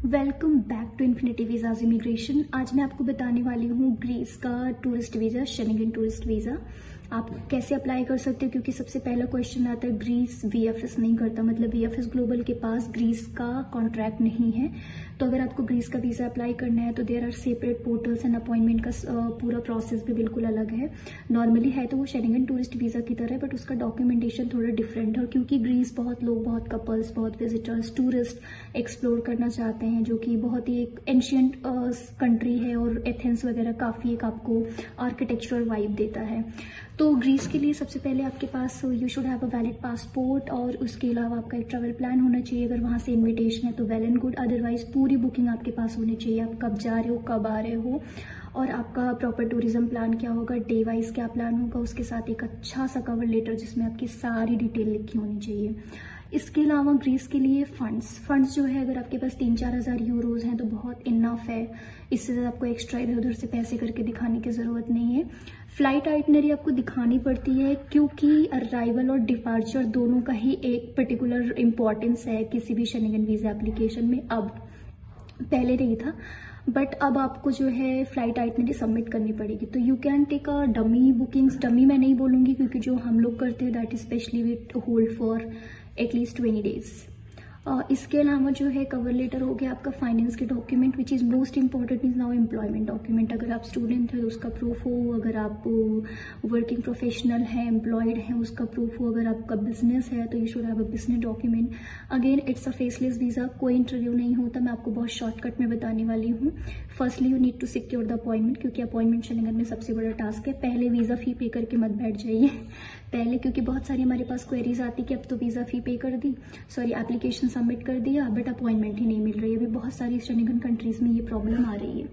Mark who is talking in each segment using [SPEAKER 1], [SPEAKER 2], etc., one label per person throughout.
[SPEAKER 1] Welcome back to infinity visas immigration. आज मैं आपको बताने वाली हूँ ग्रीस का tourist visa, Schengen tourist visa आप कैसे अप्लाई कर सकते हो। क्योंकि सबसे पहला क्वेश्चन आता है ग्रीस वीएफएस नहीं करता, मतलब वीएफएस ग्लोबल के पास ग्रीस का कॉन्ट्रैक्ट नहीं है। तो अगर आपको ग्रीस का वीज़ा अप्लाई करना है तो there are separate portals and appointment का पूरा प्रोसेस भी बिल्कुल अलग है। नॉर्मली है तो वो शेंगन टूरिस्ट वीज़ा की तरह है, बट उसका डॉक्यूमेंटेशन थोड़ा डिफरेंट है। और क्योंकि ग्रीस बहुत लोग, बहुत कपल्स, बहुत विजिटर्स, टूरिस्ट एक्सप्लोर करना चाहते हैं, जो कि बहुत ही एक एंशियंट कंट्री है और एथेंस वगैरह काफ़ी एक आपको आर्किटेक्चरल वाइब देता है। तो ग्रीस के लिए सबसे पहले आपके पास you should have a valid passport, और उसके अलावा आपका एक ट्रैवल प्लान होना चाहिए। अगर वहाँ से इनविटेशन है तो वेल एंड गुड, अदरवाइज पूरी बुकिंग आपके पास होनी चाहिए। आप कब जा रहे हो, कब आ रहे हो, और आपका प्रॉपर टूरिज्म प्लान क्या होगा, डे वाइज क्या प्लान होगा, उसके साथ एक अच्छा सा कवर लेटर जिसमें आपकी सारी डिटेल लिखी होनी चाहिए। इसके अलावा ग्रीस के लिए फंड्स जो है, अगर आपके पास 3-4 हज़ार यूरोज हैं तो बहुत इनफ है। इससे ज़्यादा आपको एक्स्ट्रा इधर उधर से पैसे करके दिखाने की ज़रूरत नहीं है। फ्लाइट आइटनरी आपको दिखानी पड़ती है क्योंकि अराइवल और डिपार्चर दोनों का ही एक पर्टिकुलर इंपॉर्टेंस है किसी भी शेंगन वीज़ा एप्लीकेशन में। अब पहले नहीं था, बट अब आपको जो है फ्लाइट आइटनरी सबमिट करनी पड़ेगी। तो you can take a dummy bookings. Dummy मैं नहीं बोलूँगी क्योंकि जो हम लोग करते हैं that is specially with hold for at least 20 days. इसके अलावा जो है कवर लेटर हो गया, आपका फाइनेंस के document which is most important is now employment document. अगर आप स्टूडेंट है तो उसका प्रूफ हो, अगर आप वर्किंग प्रोफेशनल है, एम्प्लॉयड है, उसका प्रूफ हो। अगर आपका बिजनेस है तो you should have a business document. Again it's a faceless visa, कोई इंटरव्यू नहीं होता। मैं आपको बहुत शॉर्टकट में बताने वाली हूँ। Firstly you need to secure the appointment, क्योंकि अपॉइंटमेंट शेंगन में सबसे बड़ा टास्क है। पहले वीज़ा फी पे करके मत बैठ जाइए पहले, क्योंकि बहुत सारी हमारे पास क्वेरीज आती कि अब तो वीज़ा फी पे कर दी, सॉरी एप्लीकेशन सबमिट कर दिया, बट अपॉइंटमेंट ही नहीं मिल रही है। अभी बहुत सारी शेंगन कंट्रीज में ये प्रॉब्लम आ रही है।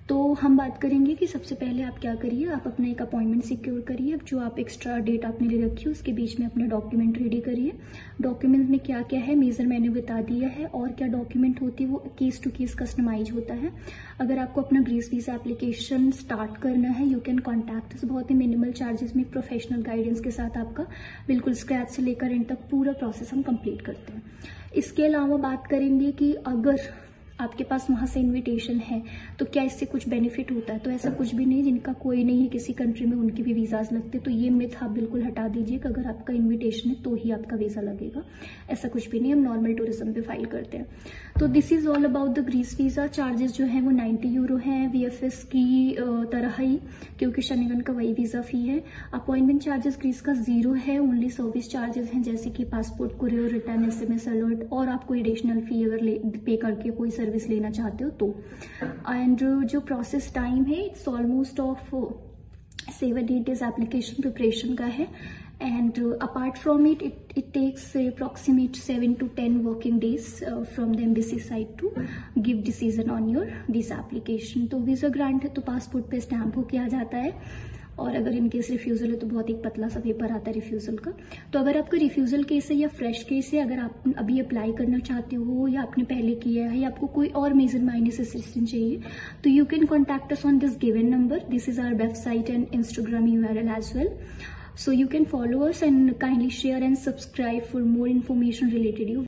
[SPEAKER 1] तो हम बात करेंगे कि सबसे पहले आप क्या करिए, आप अपना एक अपॉइंटमेंट सिक्योर करिए। अब जो आप एक्स्ट्रा डेट आपने ले रखी है उसके बीच में अपना डॉक्यूमेंट रेडी करिए। डॉक्यूमेंट में क्या क्या है मेजर मैंने बता दिया है, और क्या डॉक्यूमेंट होती है वो केस टू केस कस्टमाइज होता है। अगर आपको अपना ग्रीस वीजा एप्लीकेशन स्टार्ट करना है यू कैन कॉन्टैक्ट, बहुत ही मिनिमल चार्जेस में प्रोफेशनल गाइडेंस के साथ आपका बिल्कुल स्क्रैच से लेकर एंड तक पूरा प्रोसेस हम कंप्लीट करते हैं। इसके अलावा बात करेंगे कि अगर आपके पास वहां से इनविटेशन है तो क्या इससे कुछ बेनिफिट होता है। तो ऐसा कुछ भी नहीं, जिनका कोई नहीं है किसी कंट्री में उनके भी वीज़ाज लगते। तो ये मिथ आप बिल्कुल हटा दीजिए कि अगर आपका इनविटेशन है तो ही आपका वीज़ा लगेगा, ऐसा कुछ भी नहीं। हम नॉर्मल टूरिज्म पे फाइल करते हैं। तो this is all about the Greece visa. Charges जो है वो 90 यूरो है वीएफएस की तरह ही, क्योंकि शेंगन का वही वीज़ा फी है। अपॉइंटमेंट चार्जेस ग्रीस का 0 है, ओनली सर्विस चार्जेस हैं जैसे कि passport, courier, return, SMS alert, और आपको एडिशनल फी अगर पे करके कोई सर्विस लेना चाहते हो तो। एंड जो प्रोसेस टाइम है it's almost of 7-8 days application preparation का है। And apart from it takes approximate 7 to 10 working days from the embassy side to give decision on your visa application. तो वीजा ग्रांट है तो passport पे stamp होके आ जाता है, और अगर इन केस रिफ्यूजल है तो बहुत एक पतला सा पेपर आता है रिफ्यूजल का। तो अगर आपका रिफ्यूजल केस है या फ्रेश केस है, अगर आप अभी अप्लाई करना चाहते हो या आपने पहले किया है या आपको कोई और मेजर माइनस असिस्टेंस चाहिए तो you can contact us on this given number. This is our website and Instagram URL as well. So you can follow us and kindly share and subscribe for more information related to you.